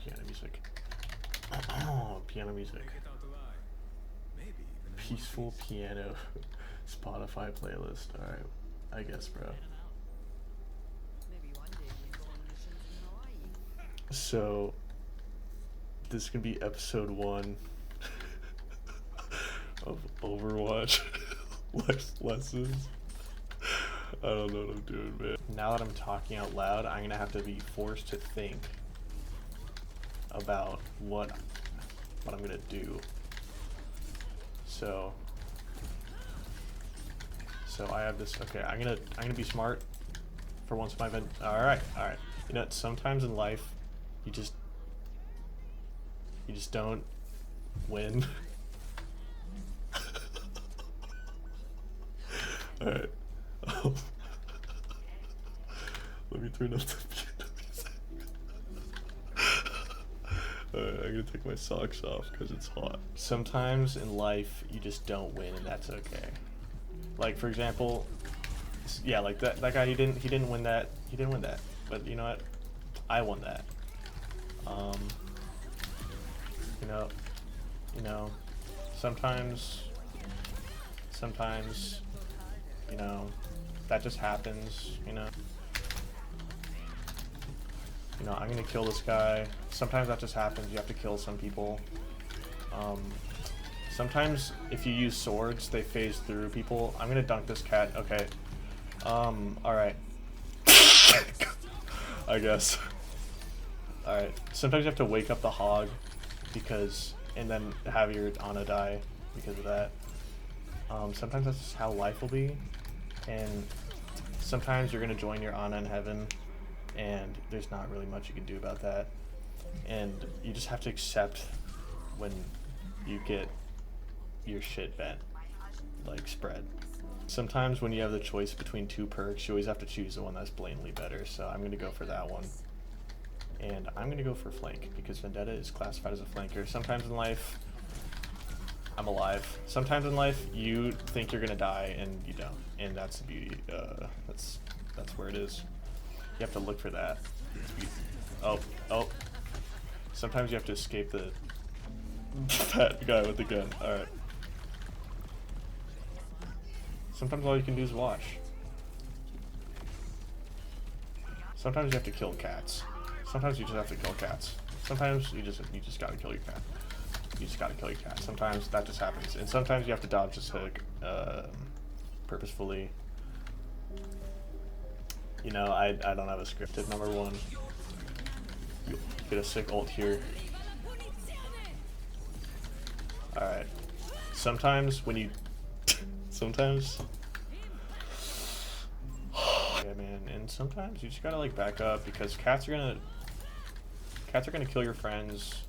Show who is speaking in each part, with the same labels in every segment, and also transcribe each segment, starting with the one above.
Speaker 1: piano music. Piano music. Peaceful piano. Spotify playlist. Alright. I guess, bro. So, this can be episode 1 of Overwatch life lessons. I don't know what I'm doing, man. Now that I'm talking out loud, I'm gonna have to be forced to think about what I'm gonna do. So I have this. Okay, I'm gonna be smart for once in my event. All right. You know, sometimes in life, you just don't win. All right. Let me turn up the piano music. Alright, I'm gonna take my socks off because it's hot. Sometimes in life, you just don't win, and that's okay. Like, for example, yeah, like that guy, he didn't win that. He didn't win that. But you know what? I won that. You know, sometimes, you know, that just happens, you know. You know, I'm gonna kill this guy. Sometimes that just happens. You have to kill some people. Sometimes if you use swords, they phase through people. I'm gonna dunk this cat. Okay. Alright. I guess. Alright. Sometimes you have to wake up the hog and then have your Ana die because of that. Sometimes that's just how life will be. And sometimes you're gonna join your Ana in heaven, and there's not really much you can do about that. And you just have to accept when you get your shit bent, like spread. Sometimes when you have the choice between 2 perks, you always have to choose the one that's blatantly better, so I'm gonna go for that one. And I'm gonna go for flank, because Vendetta is classified as a flanker. Sometimes in life, I'm alive. Sometimes in life, you think you're gonna die, and you don't. And that's the beauty, that's where it is. You have to look for that. Oh. Sometimes you have to escape the fat guy with the gun. Alright. Sometimes all you can do is watch. Sometimes you have to kill cats. Sometimes you just have to kill cats. Sometimes you just gotta kill your cat. You just gotta kill your cat. Sometimes that just happens. And sometimes you have to dodge this hook purposefully. You know, I don't have a scripted number 1. You'll get a sick ult here. Alright. Sometimes when you... sometimes... yeah, man. And sometimes you just gotta, like, back up, because cats are gonna kill your friends.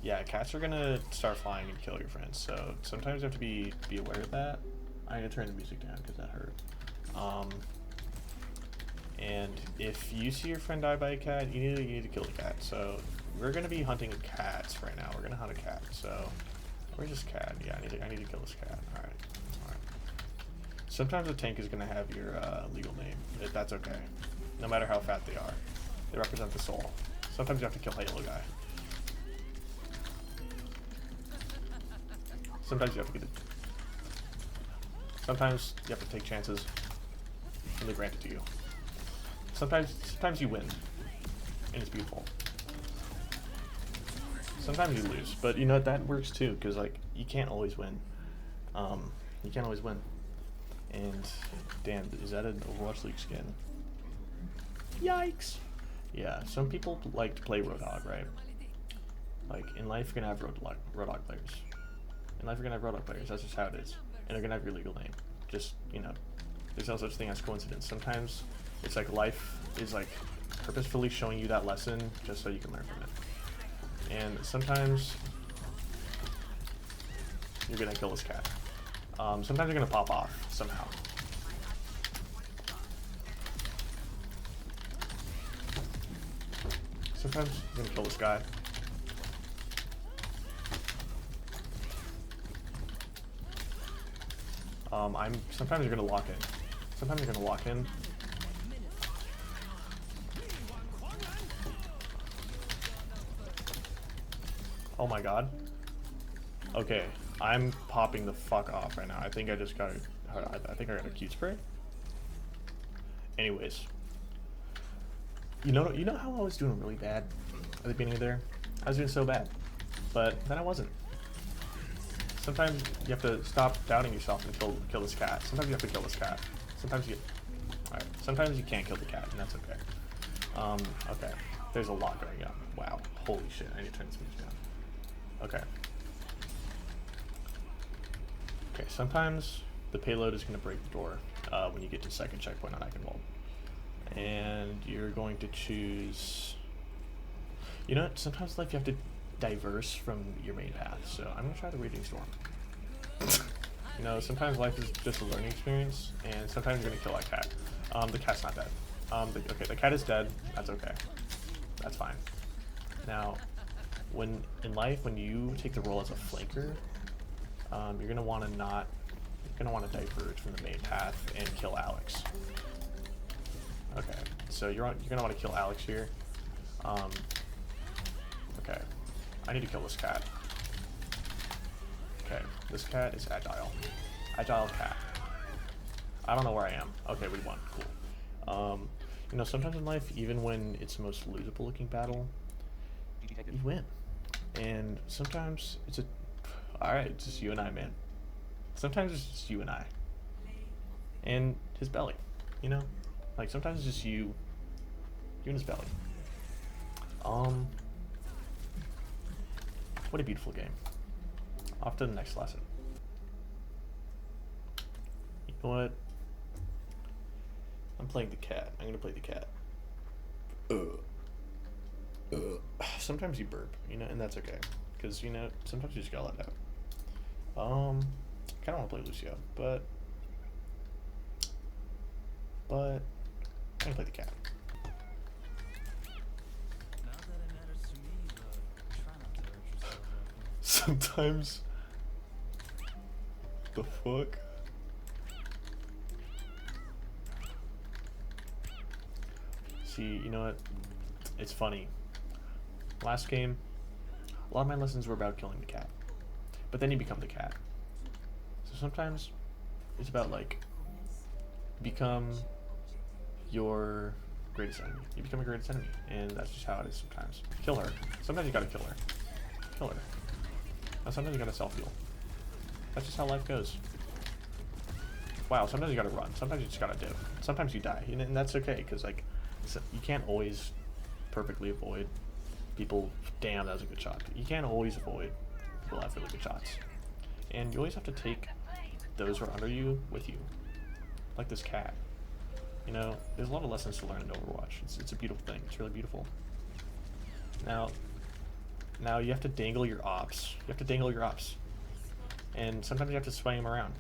Speaker 1: Yeah, cats are gonna start flying and kill your friends. So sometimes you have to be aware of that. I'm gonna turn the music down because that hurt. And if you see your friend die by a cat, you need to kill the cat. So we're gonna be hunting cats right now. We're gonna hunt a cat. So where's this cat? Yeah, I need to kill this cat. All right. Sometimes a tank is gonna have your legal name. That's okay. No matter how fat they are, they represent the soul. Sometimes you have to kill Halo guy. Sometimes you have to get it. Sometimes you have to take chances, and they grant it to you. Sometimes you win, and it's beautiful. Sometimes you lose, but you know that works too, because like you can't always win. You can't always win. And damn, is that an Overwatch League skin? Yikes! Yeah, some people like to play Roadhog, right? Like in life, you're gonna have Roadhog players. In life, you're gonna have Roadhog players. That's just how it is. And they're gonna have your legal name. Just, you know, there's no such thing as coincidence. Sometimes it's like life is like purposefully showing you that lesson just so you can learn from it. And sometimes you're gonna kill this cat. Sometimes you're gonna pop off somehow. Sometimes you're gonna kill this guy. Sometimes you're gonna lock in. Oh my god. Okay, I'm popping the fuck off right now. I think I just got I think I got a cute spray. Anyways. You know how I was doing really bad at the beginning of there? I was doing so bad. But then I wasn't. Sometimes you have to stop doubting yourself and kill this cat. Sometimes you have to kill this cat. Sometimes you alright. Sometimes you can't kill the cat, and that's okay. Okay. There's a lot going on. Wow. Holy shit. I need to turn this music down. Okay. Okay, sometimes the payload is gonna break the door when you get to second checkpoint on Eichenwald. And you're going to choose, you know what, sometimes in life you have to diverse from your main path, so I'm going to try the Raging Storm. You know, sometimes life is just a learning experience, and sometimes you're going to kill that cat. The cat's not dead. Okay, the cat is dead, that's okay. That's fine. Now, in life, when you take the role as a flanker, you're going to want to diverge from the main path and kill Alex. Okay, so you're gonna want to kill Alex here. Okay, I need to kill this cat. Okay, this cat is agile. Agile cat. I don't know where I am. Okay, we won. Cool. You know, sometimes in life, even when it's the most losable looking battle, you win. And sometimes it's alright, it's just you and I, man. Sometimes it's just you and I. And his belly, you know? Like, sometimes it's just you and his belly. What a beautiful game. Off to the next lesson. You know what? I'm playing the cat. I'm gonna play the cat. Sometimes you burp, you know, and that's okay. Because, you know, sometimes you just gotta let it out. I kinda wanna play Lucio, but I'm gonna play the cat. Sometimes the fuck? See, you know what? It's funny. Last game, a lot of my lessons were about killing the cat. But then you become the cat. So sometimes it's about, like, become your greatest enemy. You become your greatest enemy, and that's just how it is sometimes. Kill her. Sometimes you gotta kill her. Kill her. Now sometimes you gotta self-heal. That's just how life goes. Wow, sometimes you gotta run. Sometimes you just gotta dip. Sometimes you die, and that's okay, because, like, you can't always perfectly avoid people, damn, that was a good shot. You can't always avoid people that have really good shots. And you always have to take those who are under you with you. Like this cat. You know, there's a lot of lessons to learn in Overwatch. It's a beautiful thing. It's really beautiful. Now you have to dangle your ops. You have to dangle your ops. And sometimes you have to sway them around.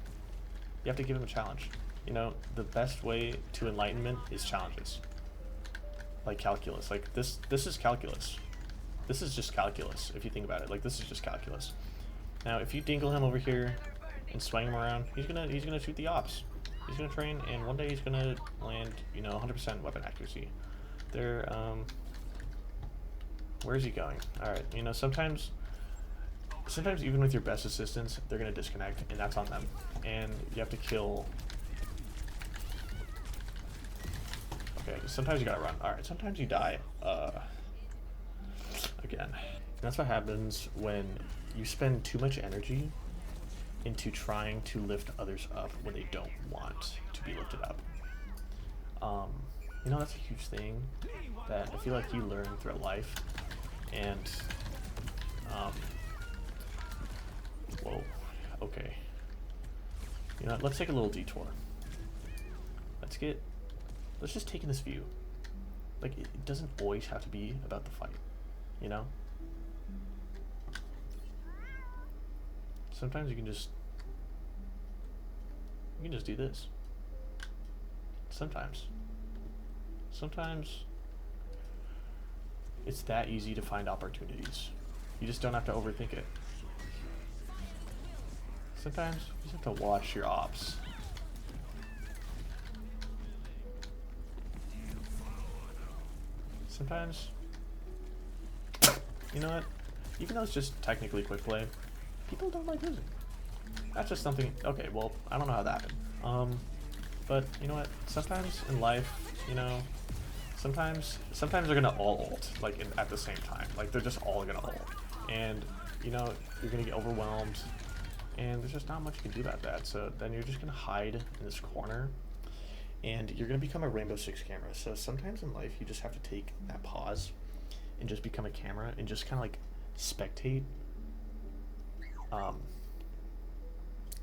Speaker 1: You have to give them a challenge. You know, the best way to enlightenment is challenges. Like calculus. Like this is calculus. This is just calculus, if you think about it. Like, this is just calculus. Now, if you dingle him over here and swing him around, he's gonna shoot the ops. He's gonna train, and one day he's gonna land, you know, 100% weapon accuracy. There, where is he going? Alright, you know, sometimes even with your best assistants, they're gonna disconnect, and that's on them. And you have to kill. Okay, sometimes you gotta run. Alright, sometimes you die. Again. That's what happens when you spend too much energy into trying to lift others up when they don't want to be lifted up. You know, that's a huge thing that I feel like you learn throughout life. And, whoa, okay. You know, let's take a little detour. Let's just take in this view. Like, it doesn't always have to be about the fight, you know? Sometimes you can just do this. Sometimes it's that easy to find opportunities. You just don't have to overthink it. Sometimes you just have to watch your ops. Sometimes, you know what? even though it's just technically quick play, people don't like losing. That's just something. Okay, well, I don't know how that happened. But you know what? Sometimes in life, you know, sometimes they're gonna all ult like at the same time. Like they're just all gonna ult, and you know you're gonna get overwhelmed, and there's just not much you can do about that. So then you're just gonna hide in this corner, and you're gonna become a Rainbow Six camera. So sometimes in life, you just have to take that pause and just become a camera and just kind of like spectate.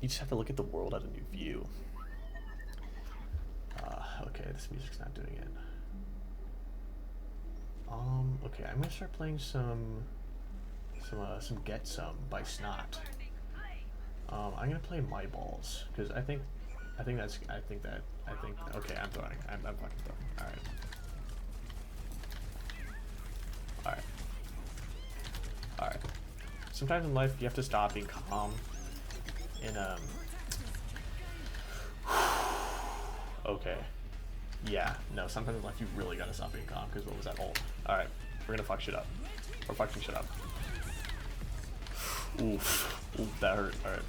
Speaker 1: You just have to look at the world at a new view. Okay, this music's not doing it. Okay, I'm gonna start playing some Get Some by Snot. I'm gonna play My Balls because I think okay, I'm throwing. I'm fucking throwing. All right. Sometimes in life you have to stop being calm. And okay. Yeah, no, sometimes in life you really gotta stop being calm, because what was that ult? Alright, we're gonna fuck shit up. We're fucking shit up. Oof. Oof, that hurt. Alright.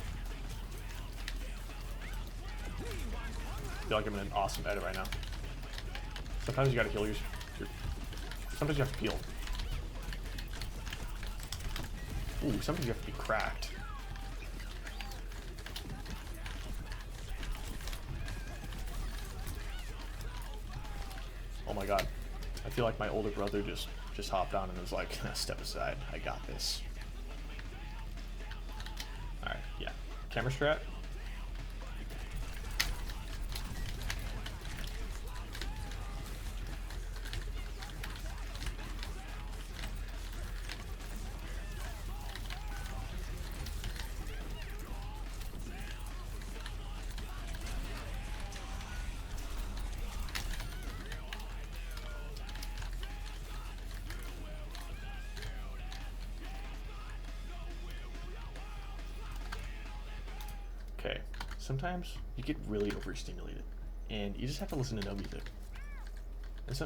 Speaker 1: I feel like I'm in an awesome edit right now. Sometimes you gotta heal your sometimes you have to peel. Ooh, sometimes you have to be cracked. Oh my god. I feel like my older brother just hopped on and was like, step aside, I got this. Alright, yeah. Camera strat. Okay, sometimes you get really overstimulated and you just have to listen to no music. And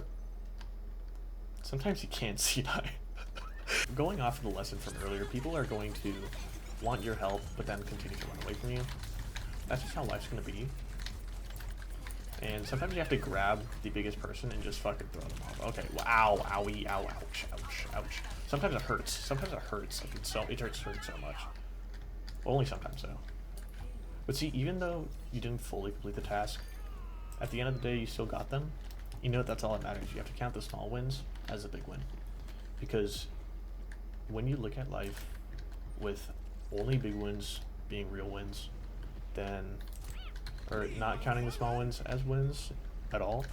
Speaker 1: sometimes you can't see eye. Going off of the lesson from earlier, people are going to want your help but then continue to run away from you. That's just how life's gonna be. And sometimes you have to grab the biggest person and just fucking throw them off. Okay, wow, owie, ow, ouch, ouch, ouch. Sometimes it hurts. Sometimes it hurts. Like it hurts so much. Well, only sometimes though. But see, even though you didn't fully complete the task, at the end of the day, you still got them. You know that's all that matters. You have to count the small wins as a big win. Because when you look at life with only big wins being real wins, then, or not counting the small wins as wins at all,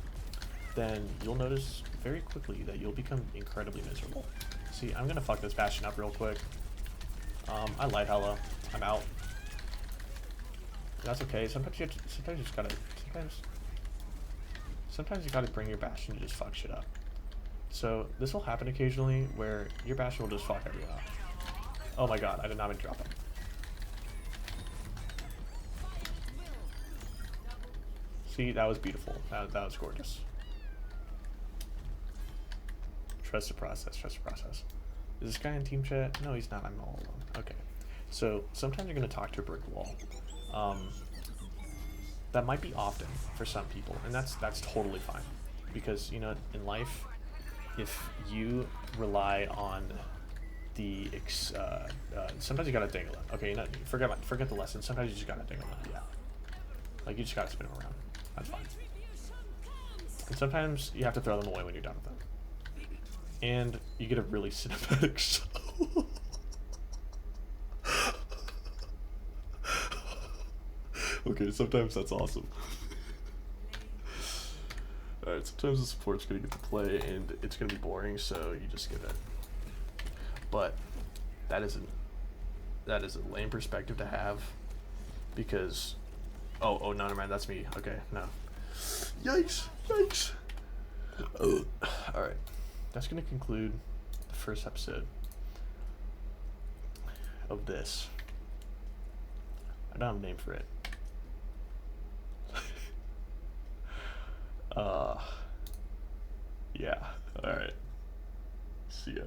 Speaker 1: then you'll notice very quickly that you'll become incredibly miserable. See, I'm gonna fuck this Bastion up real quick. I light hella. I'm out. That's okay. Sometimes you just gotta. Sometimes you gotta bring your Bastion to just fuck shit up. So this will happen occasionally where your Bastion will just fuck everyone up. Oh my god! I did not mean to drop him. See, that was beautiful. That was gorgeous. Trust the process. Trust the process. Is this guy in team chat? No, he's not. I'm all alone. Okay. So sometimes you're gonna talk to a brick wall. That might be often for some people, and that's totally fine, because you know in life, if you rely on the sometimes you gotta dangle them. Okay, you know, forget the lesson. Sometimes you just gotta dangle them. Yeah, like you just gotta spin them around. That's fine. And sometimes you have to throw them away when you're done with them, and you get a really cinematic show. Okay, sometimes that's awesome. Alright, sometimes the support's gonna get to play and it's gonna be boring, so you just get it. But that is a lame perspective to have, because oh no, never mind, that's me. Okay, no. Yikes. Alright. That's gonna conclude the first episode of this. I don't have a name for it. Yeah, alright. See ya.